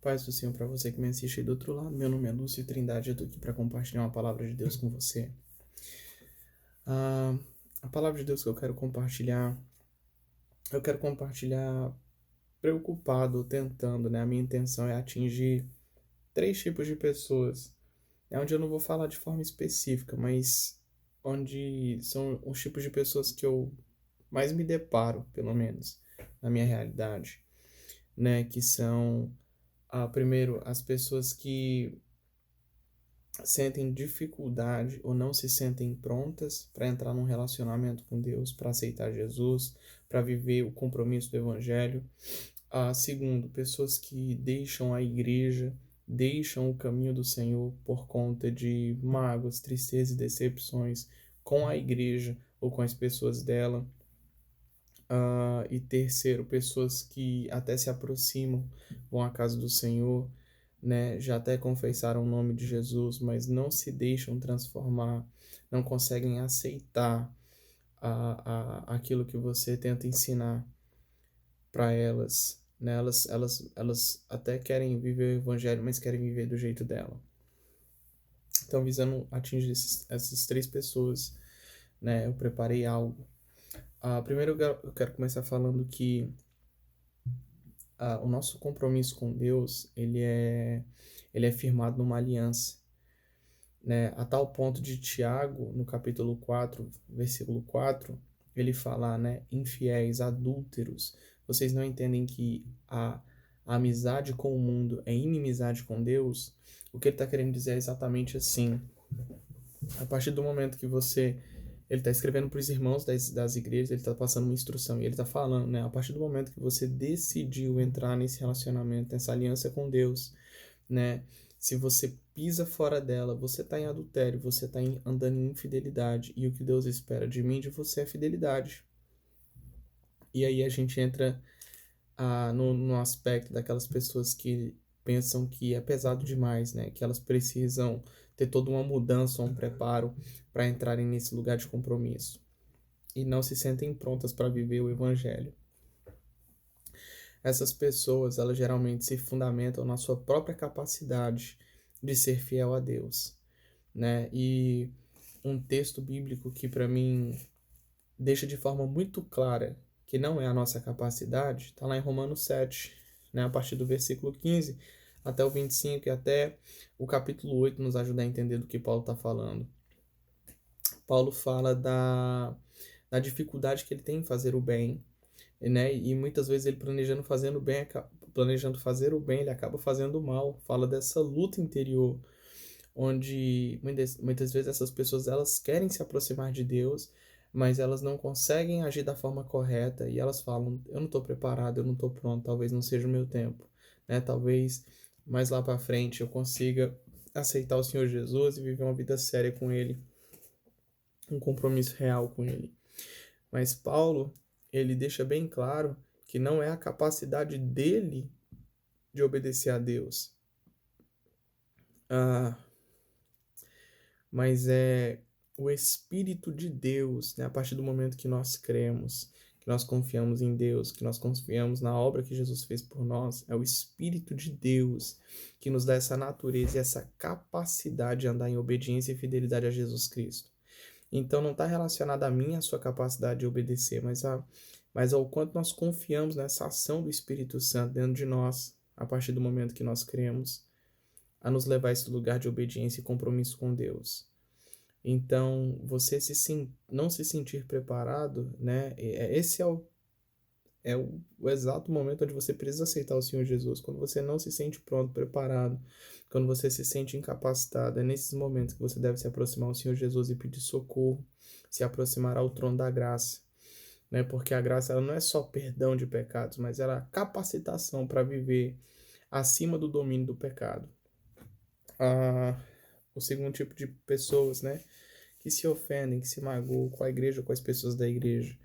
Paz do Senhor para você que me assiste aí do outro lado. Meu nome é Lúcio Trindade, eu estou aqui para compartilhar uma palavra de Deus com você. Ah, a palavra de Deus que eu quero compartilhar preocupado, tentando, né? A minha intenção é atingir três tipos de pessoas. É onde eu não vou falar de forma específica, mas onde são os tipos de pessoas que eu mais me deparo, pelo menos, na minha realidade, né? Que são, primeiro, as pessoas que sentem dificuldade ou não se sentem prontas para entrar num relacionamento com Deus, para aceitar Jesus, para viver o compromisso do Evangelho. Segundo, pessoas que deixam a igreja, deixam o caminho do Senhor por conta de mágoas, tristezas e decepções com a igreja ou com as pessoas dela. E terceiro, pessoas que até se aproximam, vão à casa do Senhor, né? Já até confessaram o nome de Jesus, mas não se deixam transformar, não conseguem aceitar aquilo que você tenta ensinar para elas, né? Elas até querem viver o evangelho, mas querem viver do jeito dela. Então, visando atingir essas três pessoas, né? Eu preparei algo. Primeiro, eu quero começar falando que o nosso compromisso com Deus, ele é firmado numa aliança, né? A tal ponto de Tiago, no capítulo 4 versículo 4 ele fala, né? Infiéis, adúlteros, vocês não entendem que a amizade com o mundo é inimizade com Deus? O que ele está querendo dizer é exatamente assim. A partir do momento que ele está escrevendo para os irmãos das igrejas, ele está passando uma instrução e ele está falando, né? A partir do momento que você decidiu entrar nesse relacionamento, nessa aliança com Deus, né? Se você pisa fora dela, você está em adultério, você está andando em infidelidade. E o que Deus espera de mim e de você é fidelidade. E aí a gente entra no aspecto daquelas pessoas que pensam que é pesado demais, né? Que elas precisam ter toda uma mudança, um preparo para entrarem nesse lugar de compromisso. E não se sentem prontas para viver o evangelho. Essas pessoas, elas geralmente se fundamentam na sua própria capacidade de ser fiel a Deus, né? E um texto bíblico que para mim deixa de forma muito clara que não é a nossa capacidade, está lá em Romanos 7, né? A partir do versículo 15 até o 25 e até o capítulo 8 nos ajuda a entender do que Paulo está falando. Paulo fala da dificuldade que ele tem em fazer o bem, né? E muitas vezes ele planejando fazer o bem, ele acaba fazendo o mal. Fala dessa luta interior, onde muitas vezes essas pessoas elas querem se aproximar de Deus, mas elas não conseguem agir da forma correta e elas falam: eu não estou preparado, eu não estou pronto, talvez não seja o meu tempo, né? Talvez mais lá para frente eu consiga aceitar o Senhor Jesus e viver uma vida séria com Ele, um compromisso real com Ele. Mas Paulo, ele deixa bem claro que não é a capacidade dele de obedecer a Deus, mas é o Espírito de Deus, né? A partir do momento que nós cremos, que nós confiamos em Deus, que nós confiamos na obra que Jesus fez por nós, é o Espírito de Deus que nos dá essa natureza e essa capacidade de andar em obediência e fidelidade a Jesus Cristo. Então não está relacionado a mim, a sua capacidade de obedecer, mas ao quanto nós confiamos nessa ação do Espírito Santo dentro de nós, a partir do momento que nós cremos, a nos levar a esse lugar de obediência e compromisso com Deus. Então, não se sentir preparado, né? Esse é o exato momento onde você precisa aceitar o Senhor Jesus. Quando você não se sente pronto, preparado, quando você se sente incapacitado, é nesses momentos que você deve se aproximar ao Senhor Jesus e pedir socorro, se aproximar ao trono da graça, né? Porque a graça ela não é só perdão de pecados, mas ela é a capacitação para viver acima do domínio do pecado. O segundo tipo de pessoas, né? Que se ofendem, que se magoam com a igreja, com as pessoas da igreja,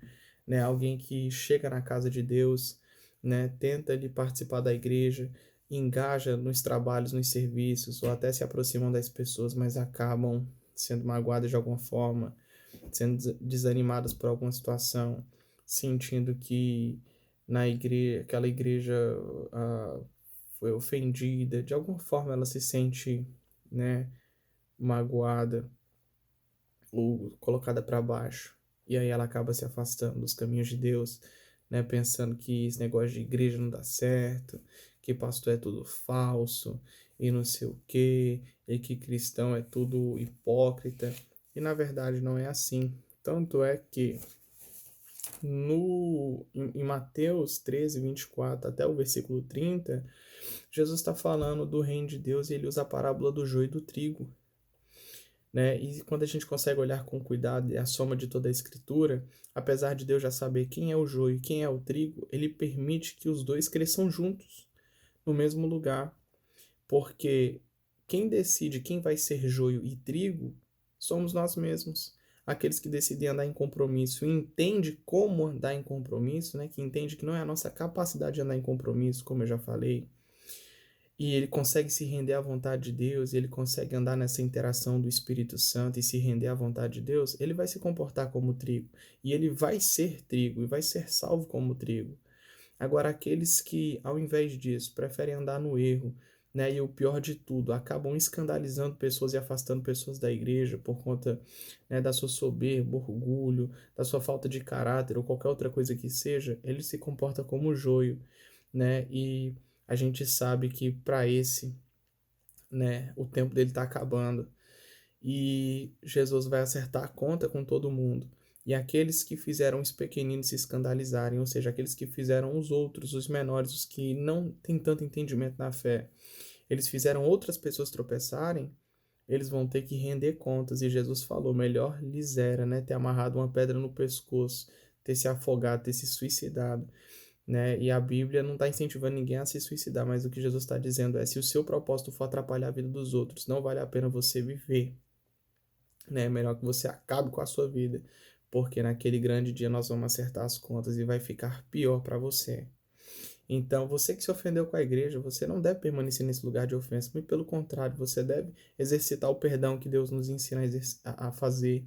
né? Alguém que chega na casa de Deus, né? Tenta ali participar da igreja, engaja nos trabalhos, nos serviços, ou até se aproximam das pessoas, mas acabam sendo magoadas de alguma forma, sendo desanimadas por alguma situação, sentindo que na igreja, aquela igreja foi ofendida, de alguma forma ela se sente, né, magoada ou colocada para baixo. E aí ela acaba se afastando dos caminhos de Deus, né, pensando que esse negócio de igreja não dá certo, que pastor é tudo falso e não sei o quê, e que cristão é tudo hipócrita. E na verdade não é assim. Tanto é que em Mateus 13, 24 até o versículo 30, Jesus está falando do reino de Deus e ele usa a parábola do joio e do trigo, né? E quando a gente consegue olhar com cuidado e a soma de toda a escritura, apesar de Deus já saber quem é o joio e quem é o trigo, ele permite que os dois cresçam juntos, no mesmo lugar, porque quem decide quem vai ser joio e trigo somos nós mesmos. Aqueles que decidem andar em compromisso e entende como andar em compromisso, né? Que entende que não é a nossa capacidade de andar em compromisso, como eu já falei, e ele consegue se render à vontade de Deus, e ele consegue andar nessa interação do Espírito Santo e se render à vontade de Deus, ele vai se comportar como trigo, e ele vai ser trigo, e vai ser salvo como trigo. Agora, aqueles que, ao invés disso, preferem andar no erro, né, e o pior de tudo, acabam escandalizando pessoas e afastando pessoas da igreja por conta, né, da sua soberba, orgulho, da sua falta de caráter ou qualquer outra coisa que seja, ele se comporta como joio, né, e a gente sabe que para esse, né, o tempo dele está acabando e Jesus vai acertar a conta com todo mundo. E aqueles que fizeram os pequeninos se escandalizarem, ou seja, aqueles que fizeram os outros, os menores, os que não têm tanto entendimento na fé, eles fizeram outras pessoas tropeçarem, eles vão ter que render contas. E Jesus falou: melhor lhes era, né, ter amarrado uma pedra no pescoço, ter se afogado, ter se suicidado, né? E a Bíblia não está incentivando ninguém a se suicidar, mas o que Jesus está dizendo é: se o seu propósito for atrapalhar a vida dos outros, não vale a pena você viver, né? É melhor que você acabe com a sua vida, porque naquele grande dia nós vamos acertar as contas e vai ficar pior para você. Então, você que se ofendeu com a igreja, você não deve permanecer nesse lugar de ofensa, muito pelo contrário, você deve exercitar o perdão que Deus nos ensina a fazer,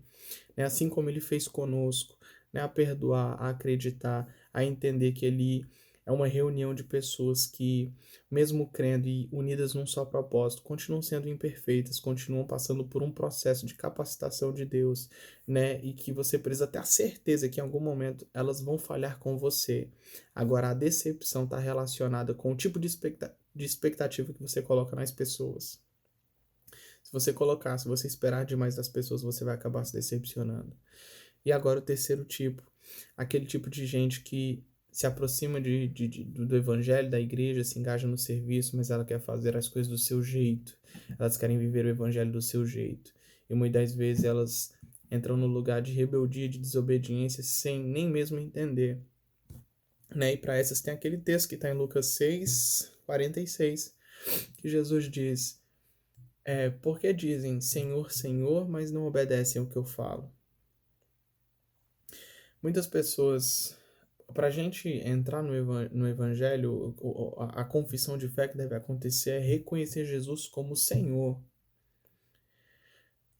né? Assim como Ele fez conosco, né? A perdoar, a acreditar, a entender que Ele é uma reunião de pessoas que, mesmo crendo e unidas num só propósito, continuam sendo imperfeitas, continuam passando por um processo de capacitação de Deus, né? E que você precisa ter a certeza que em algum momento elas vão falhar com você. Agora, a decepção está relacionada com o tipo de expectativa que você coloca nas pessoas. Se você esperar demais das pessoas, você vai acabar se decepcionando. E agora o terceiro tipo, aquele tipo de gente que se aproxima do evangelho, da igreja, se engaja no serviço, mas ela quer fazer as coisas do seu jeito. Elas querem viver o evangelho do seu jeito. E muitas vezes elas entram no lugar de rebeldia, de desobediência, sem nem mesmo entender, né? E para essas tem aquele texto que está em Lucas 6, 46, que Jesus diz: porque dizem Senhor, Senhor, mas não obedecem o que eu falo. Muitas pessoas, para a gente entrar no Evangelho, a confissão de fé que deve acontecer é reconhecer Jesus como Senhor.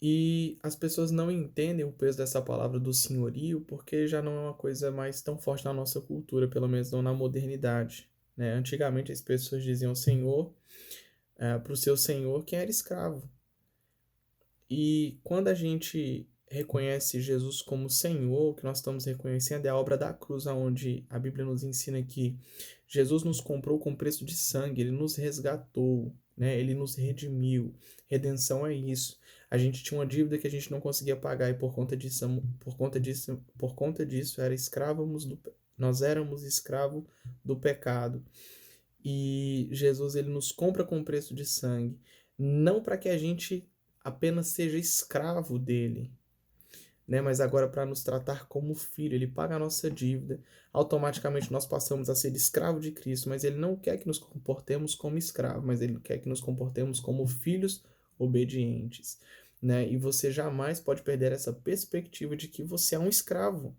E as pessoas não entendem o peso dessa palavra do senhorio porque já não é uma coisa mais tão forte na nossa cultura, pelo menos não na modernidade, né? Antigamente as pessoas diziam Senhor para o seu senhor quem era escravo. E quando a gente reconhece Jesus como Senhor, o que nós estamos reconhecendo é a obra da cruz, onde a Bíblia nos ensina que Jesus nos comprou com preço de sangue, ele nos resgatou, né? Ele nos redimiu. Redenção é isso. A gente tinha uma dívida que a gente não conseguia pagar e por conta disso nós éramos escravos do pecado. E Jesus ele nos compra com preço de sangue, não para que a gente apenas seja escravo dele, né? Mas agora para nos tratar como filho, ele paga a nossa dívida. Automaticamente nós passamos a ser escravo de Cristo, mas ele não quer que nos comportemos como escravo, mas ele quer que nos comportemos como filhos obedientes, né? E você jamais pode perder essa perspectiva de que você é um escravo.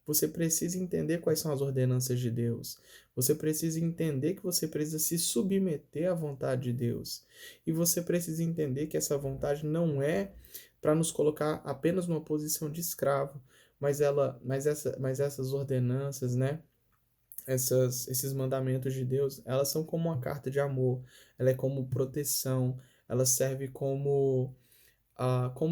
Você precisa entender quais são as ordenanças de Deus. Você precisa entender que você precisa se submeter à vontade de Deus. E você precisa entender que essa vontade não é para nos colocar apenas numa posição de escravo, mas essas ordenanças, né? esses mandamentos de Deus, elas são como uma carta de amor, ela é como proteção, ela serve como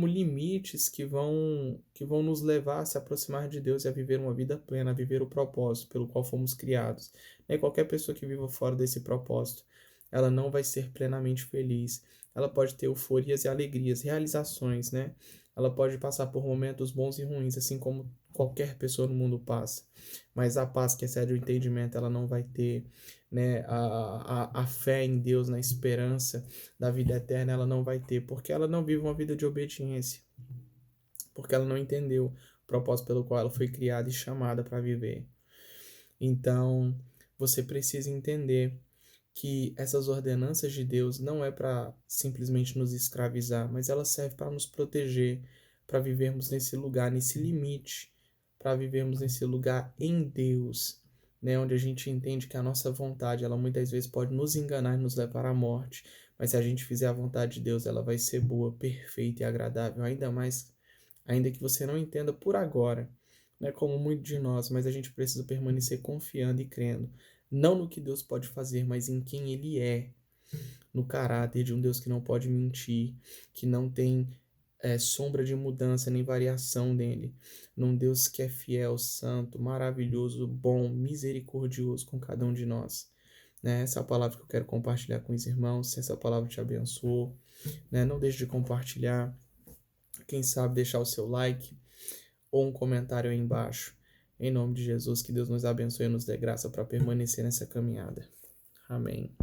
limites que vão nos levar a se aproximar de Deus e a viver uma vida plena, a viver o propósito pelo qual fomos criados. E qualquer pessoa que viva fora desse propósito, ela não vai ser plenamente feliz. Ela pode ter euforias e alegrias, realizações, né? Ela pode passar por momentos bons e ruins, assim como qualquer pessoa no mundo passa. Mas a paz que excede o entendimento, ela não vai ter, né? A fé em Deus, na esperança da vida eterna, ela não vai ter, porque ela não vive uma vida de obediência, porque ela não entendeu o propósito pelo qual ela foi criada e chamada para viver. Então, você precisa entender que essas ordenanças de Deus não é para simplesmente nos escravizar, mas ela serve para nos proteger, para vivermos nesse lugar, nesse limite, para vivermos nesse lugar em Deus, né, onde a gente entende que a nossa vontade, ela muitas vezes pode nos enganar e nos levar à morte, mas se a gente fizer a vontade de Deus, ela vai ser boa, perfeita e agradável, ainda mais, ainda que você não entenda por agora, né, como muito de nós, mas a gente precisa permanecer confiando e crendo, não no que Deus pode fazer, mas em quem Ele é, no caráter de um Deus que não pode mentir, que não tem sombra de mudança nem variação nele, num Deus que é fiel, santo, maravilhoso, bom, misericordioso com cada um de nós. Né? Essa é a palavra que eu quero compartilhar com os irmãos, se essa palavra te abençoou, né? Não deixe de compartilhar, quem sabe deixar o seu like ou um comentário aí embaixo. Em nome de Jesus, que Deus nos abençoe e nos dê graça para permanecer nessa caminhada. Amém.